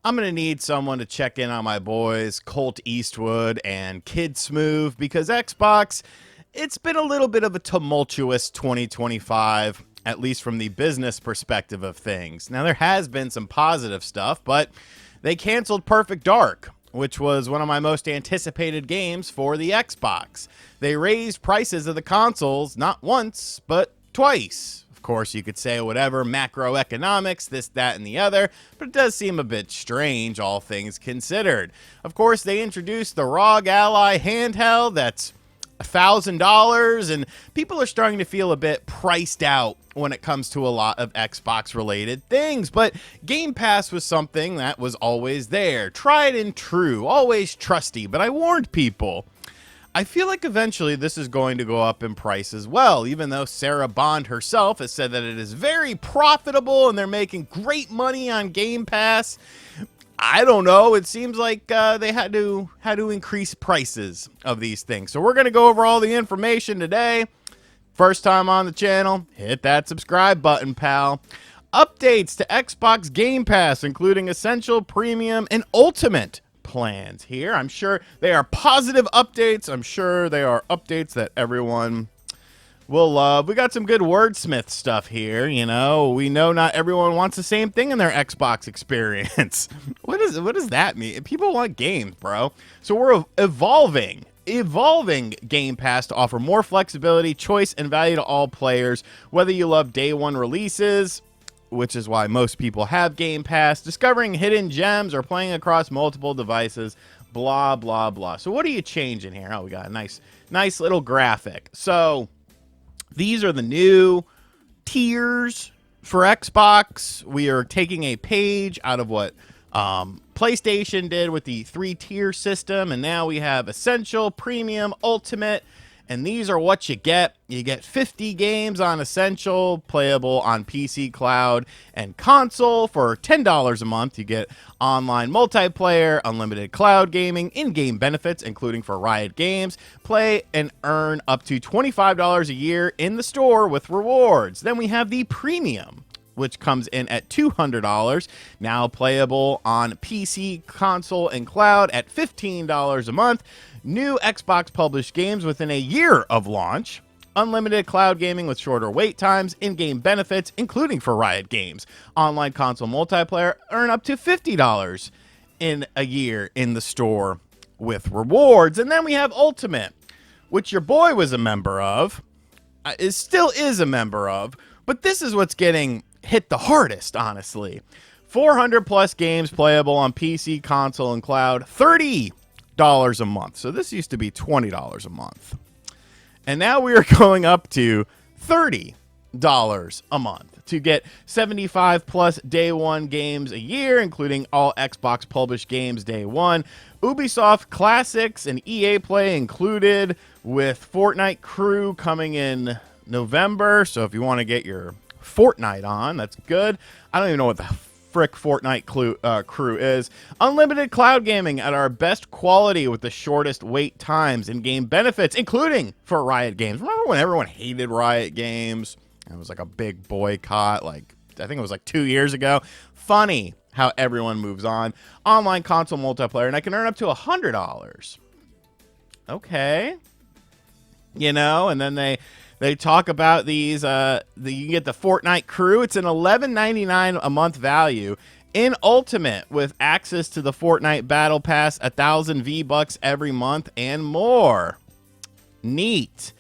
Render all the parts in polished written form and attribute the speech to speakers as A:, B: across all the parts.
A: I'm going to need someone to check in on my boys, Colt Eastwood and Kid Smooth, because Xbox, it's been a little bit of a tumultuous 2025, at least from the business perspective of things. Now, there has been some positive stuff, but they canceled Perfect Dark, which was one of my most anticipated games for the Xbox. They raised prices of the consoles not once, but twice. Of course, you could say whatever, macroeconomics, this, that, and the other, but it does seem a bit strange, all things considered. Of course, they introduced the ROG Ally handheld that's $1,000, and people are starting to feel a bit priced out when it comes to a lot of Xbox related things. But Game Pass was something that was always there, tried and true, always trusty. But I warned people, I feel like eventually this is going to go up in price as well, even though Sarah Bond herself has said that it is very profitable and they're making great money on Game Pass. I don't know. It seems like they had to increase prices of these things. So we're going to go over all the information today. First time on the channel, hit that subscribe button, pal. Updates to Xbox Game Pass, including Essential, Premium, and Ultimate plans here. I'm sure they are positive updates. I'm sure they are updates that everyone will love. We got some good wordsmith stuff here. You know, we know not everyone wants the same thing in their Xbox experience. What does that mean? People want games, bro. So we're evolving Game Pass to offer more flexibility, choice, and value to all players, whether you love day one releases, which is why most people have Game Pass, discovering hidden gems, or playing across multiple devices, blah, blah, blah. So what are you changing here? Oh, we got a nice little graphic. So these are the new tiers for Xbox. We are taking a page out of what PlayStation did with the 3-tier system, and now we have Essential, Premium, Ultimate, and these are what you get. You get 50 games on Essential, playable on PC, cloud, and console for $10 a month. You get online multiplayer, unlimited cloud gaming, in-game benefits, including for Riot Games. Play and earn up to $25 a year in the store with rewards. Then we have the Premium, which comes in at $200, now playable on PC, console, and cloud at $15 a month. New Xbox published games within a year of launch. Unlimited cloud gaming with shorter wait times, in-game benefits, including for Riot Games. Online console multiplayer, earn up to $50 in a year in the store with rewards. And then we have Ultimate, which your boy was a member of, still is a member of, but this is what's getting hit the hardest, honestly. 400 plus games playable on PC, console, and cloud, $30 a month. So this used to be $20 a month. And now we are going up to $30 a month to get 75 plus day one games a year, including all Xbox published games day one, Ubisoft Classics and EA Play included, with Fortnite Crew coming in November. So if you want to get your Fortnite on, that's good. I don't even know what the frick Fortnite crew is. Unlimited cloud gaming at our best quality with the shortest wait times, and game benefits, including for Riot Games. Remember when everyone hated Riot Games? It was like a big boycott, like I think it was like 2 years ago. Funny how everyone moves on. Online console multiplayer, and I can earn up to $100. Okay. You know, and then they talk about these, you can get the Fortnite Crew. It's an $11.99 a month value in Ultimate with access to the Fortnite Battle Pass, 1,000 V-Bucks every month, and more. Neat.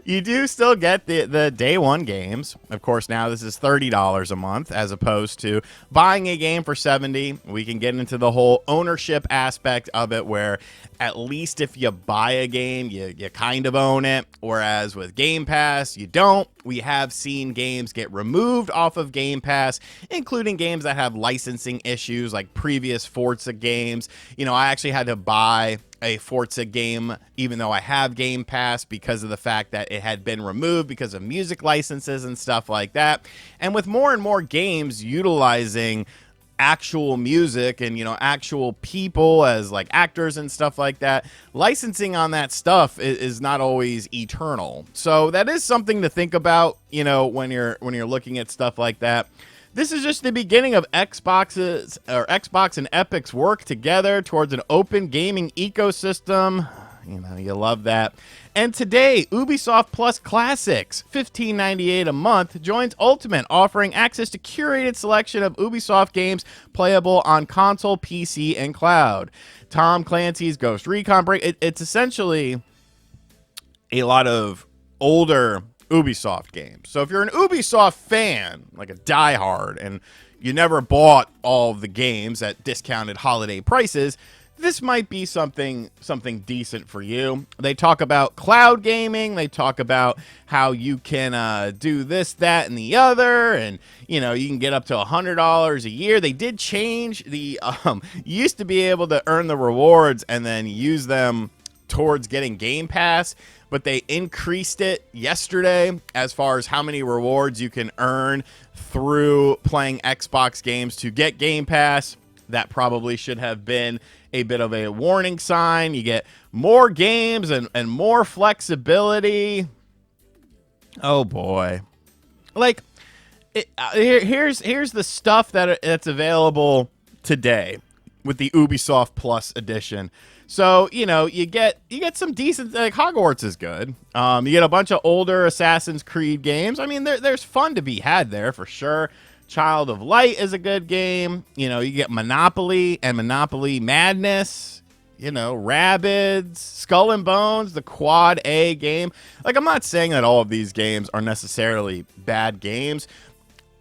A: You do still get the day one games. Of course, now this is $30 a month as opposed to buying a game for $70. We can get into the whole ownership aspect of it, where at least if you buy a game, you kind of own it. Whereas with Game Pass, you don't. We have seen games get removed off of Game Pass, including games that have licensing issues like previous Forza games. You know, I actually had to buy a Forza game even though I have Game Pass because of the fact that it had been removed because of music licenses and stuff like that. And with more and more games utilizing actual music and, you know, actual people as like actors and stuff like that, licensing on that stuff is not always eternal. So that is something to think about, you know, when you're looking at stuff like that. This is just the beginning of Xbox and Epic's work together towards an open gaming ecosystem. You know, you love that. And today, Ubisoft Plus Classics, $15.98 a month, joins Ultimate, offering access to curated selection of Ubisoft games playable on console, PC, and cloud. Tom Clancy's Ghost Recon Break. It's essentially a lot of older Ubisoft games. So if you're an Ubisoft fan, like a diehard, and you never bought all of the games at discounted holiday prices, this might be something decent for you. They talk about cloud gaming. They talk about how you can do this, that, and the other, and you know, you can get up to $100 a year. They did change the you used to be able to earn the rewards and then use them towards getting Game Pass, but they increased it yesterday as far as how many rewards you can earn through playing Xbox games to get Game Pass. That probably should have been a bit of a warning sign. You get more games and more flexibility. Oh boy. Like, here's the stuff that's available today with the Ubisoft Plus edition. So, you know, you get some decent, like Hogwarts is good. You get a bunch of older Assassin's Creed games. I mean, there's fun to be had there for sure. Child of Light is a good game. You know, you get Monopoly and Monopoly Madness. You know, Rabbids, Skull and Bones, the Quad A game. Like, I'm not saying that all of these games are necessarily bad games,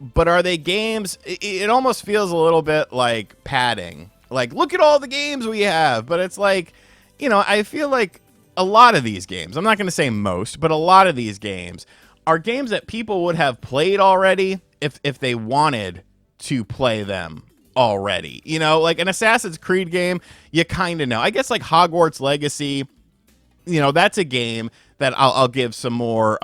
A: but are they games? It almost feels a little bit like padding. Like, look at all the games we have. But it's like, you know, I feel like a lot of these games, I'm not going to say most, but a lot of these games are games that people would have played already if they wanted to play them already. You know, like an Assassin's Creed game, you kind of know. I guess like Hogwarts Legacy, you know, that's a game that I'll give some more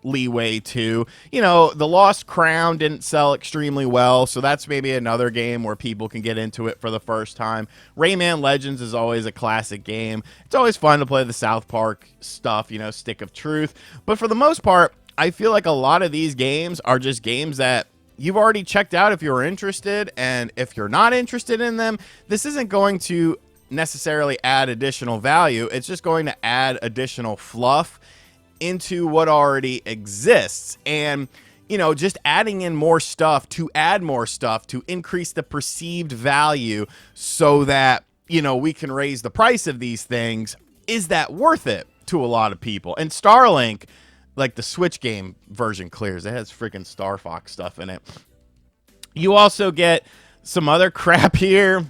A: leeway to. You know, The Lost Crown didn't sell extremely well, so that's maybe another game where people can get into it for the first time. Rayman Legends is always a classic game. It's always fun to play the South Park stuff, you know, Stick of Truth. But for the most part, I feel like a lot of these games are just games that you've already checked out if you're interested, and if you're not interested in them, this isn't going to necessarily add additional value. It's just going to add additional fluff into what already exists. And, you know, just adding in more stuff to add more stuff to increase the perceived value so that, you know, we can raise the price of these things. Is that worth it to a lot of people? And Starlink, like the Switch game version clears. It has freaking Star Fox stuff in it. You also get some other crap here.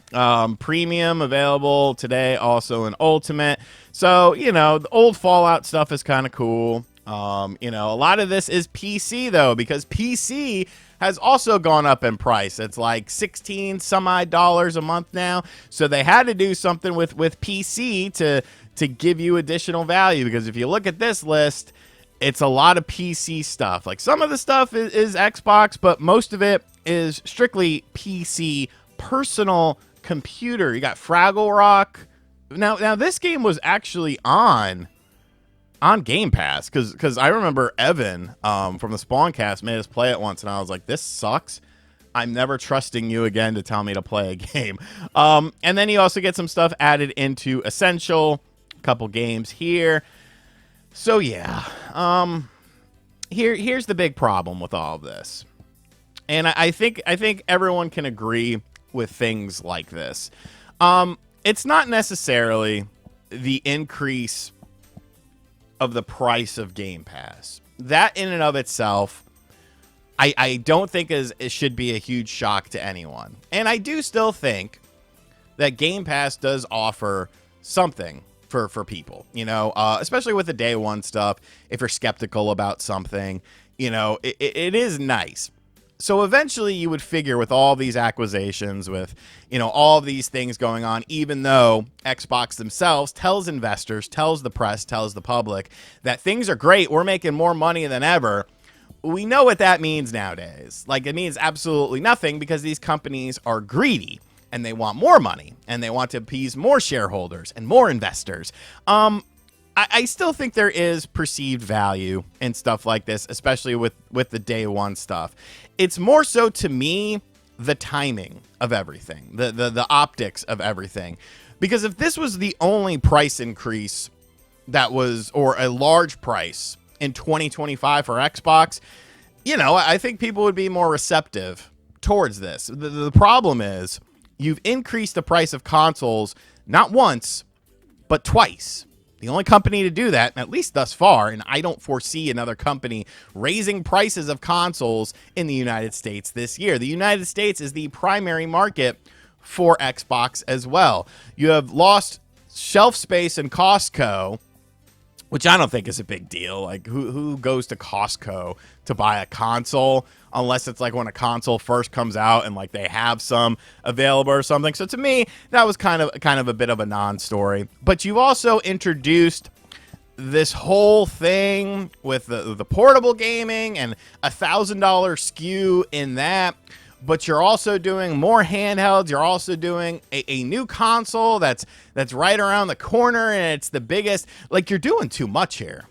A: Premium available today, also in Ultimate. So, you know, the old Fallout stuff is kind of cool. You know, a lot of this is PC, though, because PC has also gone up in price. It's like 16 some odd dollars a month now. So they had to do something with PC to give you additional value, because if you look at this list, it's a lot of PC stuff. Like, some of the stuff is Xbox, but most of it is strictly PC, personal computer. You got Fraggle Rock. Now this game was actually on Game Pass, because I remember Evan from the Spawncast made us play it once, and I was like, this sucks. I'm never trusting you again to tell me to play a game. And then you also get some stuff added into Essential, a couple games here. So yeah, here's the big problem with all of this, and I think everyone can agree with things like this. It's not necessarily the increase of the price of Game Pass. That in and of itself, I don't think it should be a huge shock to anyone. And I do still think that Game Pass does offer something for people, you know, especially with the day one stuff. If you're skeptical about something, you know, it is nice. So eventually you would figure with all these acquisitions, with, you know, all these things going on, even though Xbox themselves tells investors, tells the press, tells the public that things are great, we're making more money than ever, we know what that means nowadays. Like, it means absolutely nothing, because these companies are greedy and they want more money and they want to appease more shareholders and more investors. I still think there is perceived value in stuff like this, especially with the day one stuff. It's more so to me the timing of everything, the optics of everything. Because if this was the only price increase that was, or a large price in 2025 for Xbox, you know, I think people would be more receptive towards this. The problem is you've increased the price of consoles not once, but twice. The only company to do that, at least thus far, and I don't foresee another company raising prices of consoles in the United States this year. The United States is the primary market for Xbox as well. You have lost shelf space in Costco, which I don't think is a big deal. Like, who goes to Costco to buy a console unless it's like when a console first comes out and like they have some available or something. So to me, that was kind of a bit of a non-story. But you've also introduced this whole thing with the portable gaming and $1,000 SKU in that. But you're also doing more handhelds. You're also doing a new console that's right around the corner, and it's the biggest. Like, you're doing too much here.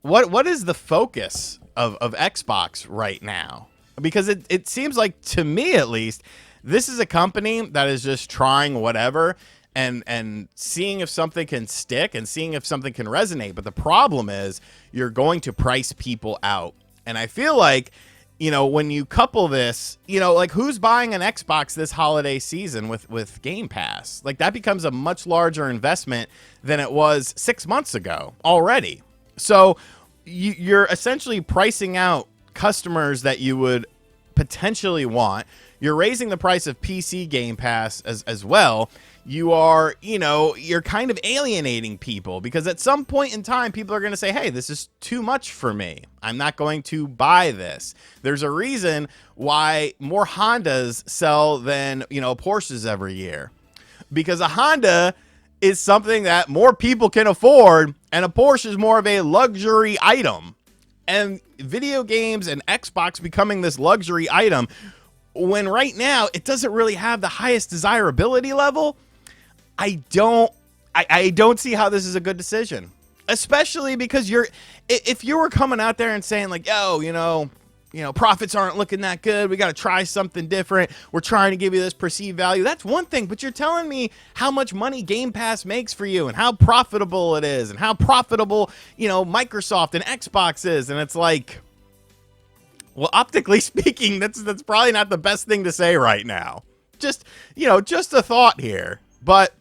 A: What is the focus of Xbox right now? Because it seems like, to me at least, this is a company that is just trying whatever and seeing if something can stick and seeing if something can resonate. But the problem is you're going to price people out. And I feel like, you know, when you couple this, you know, like, who's buying an Xbox this holiday season with Game Pass? Like, that becomes a much larger investment than it was 6 months ago already. So you're essentially pricing out customers that you would potentially want. You're raising the price of PC Game Pass as well. You are, you know, you're kind of alienating people, because at some point in time, people are going to say, hey, this is too much for me. I'm not going to buy this. There's a reason why more Hondas sell than, you know, Porsches every year, because a Honda is something that more people can afford, and a Porsche is more of a luxury item. And video games and Xbox becoming this luxury item, when right now it doesn't really have the highest desirability level, I don't see how this is a good decision. Especially because if you were coming out there and saying like, yo, you know, profits aren't looking that good, we got to try something different, we're trying to give you this perceived value, that's one thing. But you're telling me how much money Game Pass makes for you and how profitable it is and how profitable, you know, Microsoft and Xbox is. And it's like, well, optically speaking, that's probably not the best thing to say right now. Just, you know, just a thought here. But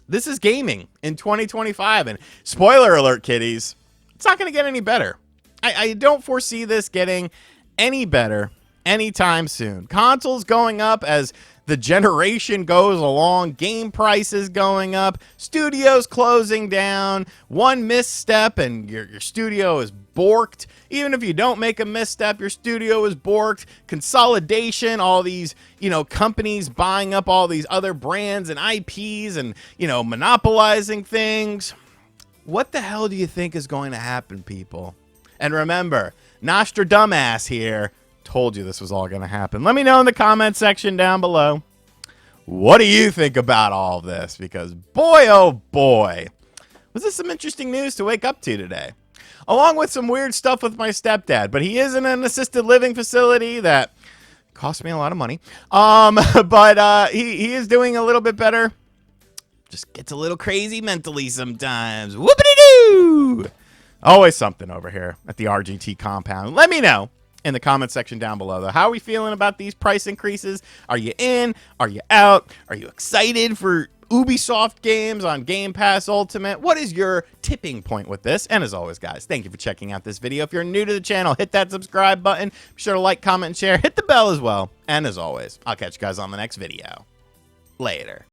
A: this is gaming in 2025, and spoiler alert, kiddies, it's not going to get any better. I don't foresee this getting any better anytime soon. Consoles going up as the generation goes along, game prices going up, studios closing down, one misstep and your studio is borked. Even if you don't make a misstep, your studio is borked. Consolidation, all these, you know, companies buying up all these other brands and IPs and, you know, monopolizing things. What the hell do you think is going to happen, people? And remember, Nostradamus here told you this was all going to happen. Let me know in the comment section down below. What do you think about all of this? Because boy, oh boy, was this some interesting news to wake up to today. Along with some weird stuff with my stepdad. But he is in an assisted living facility that cost me a lot of money. But he is doing a little bit better. Just gets a little crazy mentally sometimes. Whoopity-doo! Always something over here at the RGT compound. Let me know in the comment section down below, though. How are we feeling about these price increases? Are you in? Are you out? Are you excited for Ubisoft games on Game Pass Ultimate? What is your tipping point with this? And as always, guys, thank you for checking out this video. If you're new to the channel, hit that subscribe button. Be sure to like, comment, and share. Hit the bell as well. And as always, I'll catch you guys on the next video. Later.